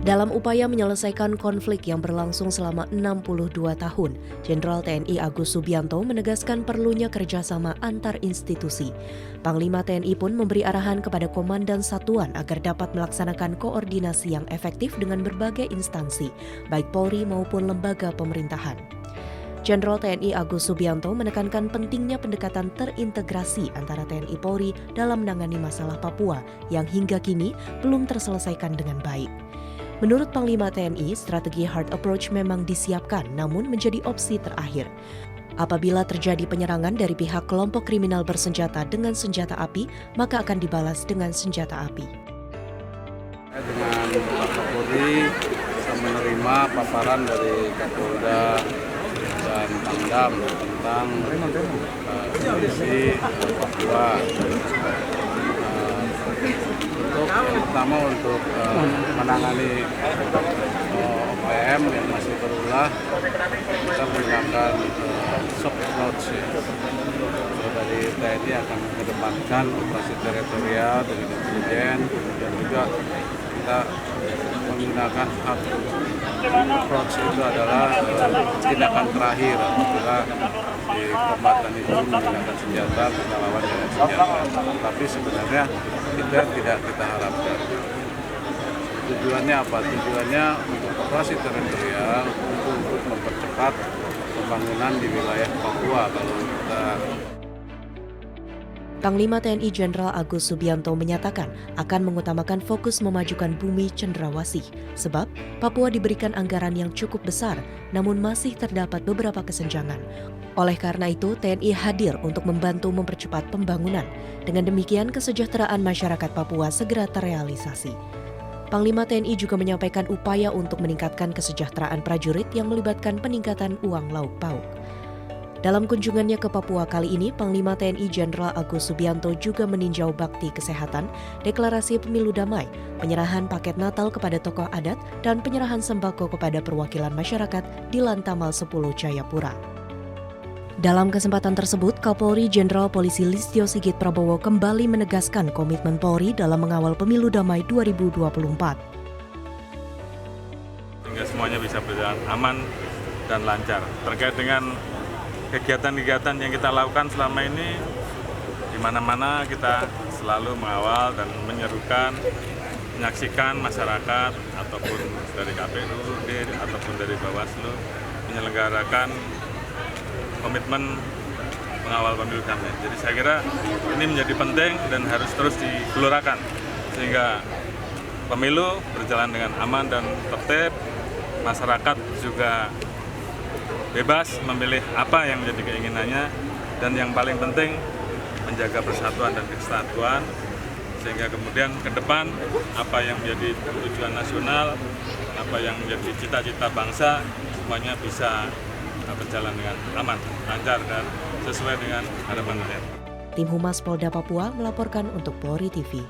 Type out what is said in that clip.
Dalam upaya menyelesaikan konflik yang berlangsung selama 62 tahun, Jenderal TNI Agus Subianto menegaskan perlunya kerjasama antar institusi. Panglima TNI pun memberi arahan kepada komandan satuan agar dapat melaksanakan koordinasi yang efektif dengan berbagai instansi, baik Polri maupun lembaga pemerintahan. Jenderal TNI Agus Subianto menekankan pentingnya pendekatan terintegrasi antara TNI Polri dalam menangani masalah Papua yang hingga kini belum terselesaikan dengan baik. Menurut Panglima TNI, strategi hard approach memang disiapkan namun menjadi opsi terakhir. Apabila terjadi penyerangan dari pihak kelompok kriminal bersenjata dengan senjata api, maka akan dibalas dengan senjata api. Dengan Pak Kapolri, kita menerima paparan dari Kapolda dan Pangdam tentang kondisi Papua. Pertama untuk menangani OPM yang masih berulah, kita menggunakan soft approach. Dari TNI akan mengedepankan operasi teritorial dengan intelijen, dan juga kita menggunakan hard approach itu adalah tindakan terakhir apabila di kombatan itu menggunakan senjata, kita lawan dengan senjata. Tapi sebenarnya itu yang tidak kita harapkan. Tujuannya apa? Tujuannya untuk operasi teritorial untuk mempercepat pembangunan di wilayah Papua. Kalau kita Panglima TNI Jenderal Agus Subianto menyatakan akan mengutamakan fokus memajukan bumi cendrawasih, sebab Papua diberikan anggaran yang cukup besar, namun masih terdapat beberapa kesenjangan. Oleh karena itu, TNI hadir untuk membantu mempercepat pembangunan. Dengan demikian, kesejahteraan masyarakat Papua segera terrealisasi. Panglima TNI juga menyampaikan upaya untuk meningkatkan kesejahteraan prajurit yang melibatkan peningkatan uang lauk pauk. Dalam kunjungannya ke Papua kali ini, Panglima TNI Jenderal Agus Subianto juga meninjau bakti kesehatan, deklarasi pemilu damai, penyerahan paket Natal kepada tokoh adat, dan penyerahan sembako kepada perwakilan masyarakat di Lantamal 10 Jayapura. Dalam kesempatan tersebut, Kapolri Jenderal Polisi Listio Sigit Prabowo kembali menegaskan komitmen Polri dalam mengawal pemilu damai 2024. Sehingga semuanya bisa berjalan aman dan lancar. Terkait dengan kegiatan-kegiatan yang kita lakukan selama ini, di mana-mana kita selalu mengawal dan menyerukan, menyaksikan masyarakat ataupun dari KPU, ataupun dari Bawaslu menyelenggarakan komitmen mengawal pemilu damai. Jadi saya kira ini menjadi penting dan harus terus digelorakan sehingga pemilu berjalan dengan aman dan tertib, masyarakat juga bebas memilih apa yang menjadi keinginannya, dan yang paling penting menjaga persatuan dan kesatuan sehingga kemudian ke depan apa yang menjadi tujuan nasional, apa yang menjadi cita-cita bangsa semuanya bisa berjalan dengan aman, lancar, dan sesuai dengan harapan rakyat. Tim Humas Polda Papua melaporkan untuk Polri TV.